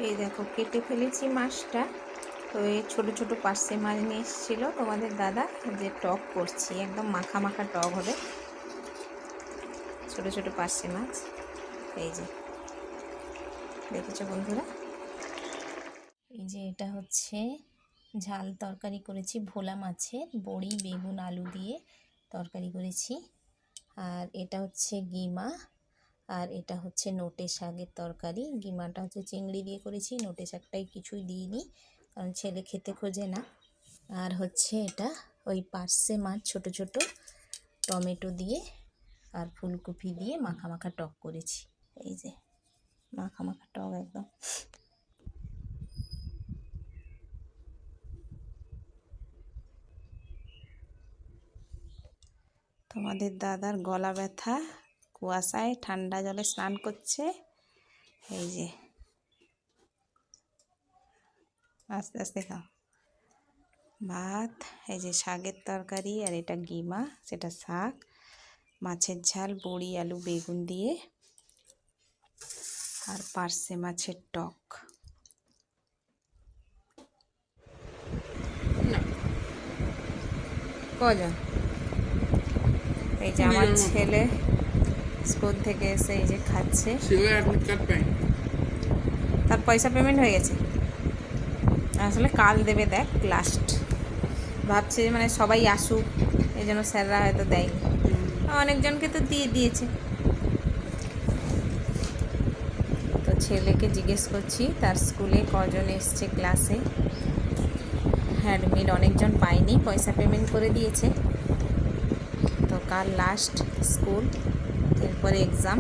এই দেখো কেটে ফেলেছি মাছটা। তো এই ছোটো ছোটো পার্শে মাছ নিয়ে এসেছিলো তোমাদের দাদা, যে টক করছি, একদম মাখা মাখা টক হবে। ছোটো ছোটো পার্শে মাছ, এই যে দেখেছো বন্ধুরা। এই যে এটা হচ্ছে ঝাল তরকারি করেছি, ভোলা মাছের বড়ি বেগুন আলু দিয়ে তরকারি করেছি। আর এটা হচ্ছে গিমা, আর এটা হচ্ছে নোটে শাকের তরকারি। গিমাটা হচ্ছে চিংড়ি দিয়ে করেছি, নোটে শাকটাই কিছুই দিইনি কারণ ছেলে খেতে খোঁজে না। আর হচ্ছে এটা ওই পার্শে মাছ ছোট ছোট, টমেটো দিয়ে আর ফুলকপি দিয়ে মাখা মাখা টক করেছি। এই যে মাখা মাখা টক একদম। তোমাদের দাদার গলা ব্যথা, কুয়াশায় ঠান্ডা জলে স্নান করছে। এই যে আস্তে আস্তে খাও। ভাত, এই যে শাকের তরকারি, আর এটা গিমা, সেটা শাক, মাছের ঝাল বড়ি আলু বেগুন দিয়ে, আর পার্শে মাছের টক। কজন? এই যে আমার ছেলে স্কুল থেকে এসে এই যে খাচ্ছে। তার পয়সা পেমেন্ট হয়ে গেছে, আসলে কাল দেবে দেখ লাস্ট। ভাবছে মানে সবাই আসুক, এই জন্য স্যাররা হয়তো দেয়নি, অনেকজনকে তো দিয়ে দিয়েছে। তো ছেলেকে জিজ্ঞেস করছি তার স্কুলে কজন এসছে ক্লাসে। অ্যাডমিট অনেকজন পায়নি, পয়সা পেমেন্ট করে দিয়েছে। তো কাল লাস্ট স্কুল, এরপরে এক্সাম।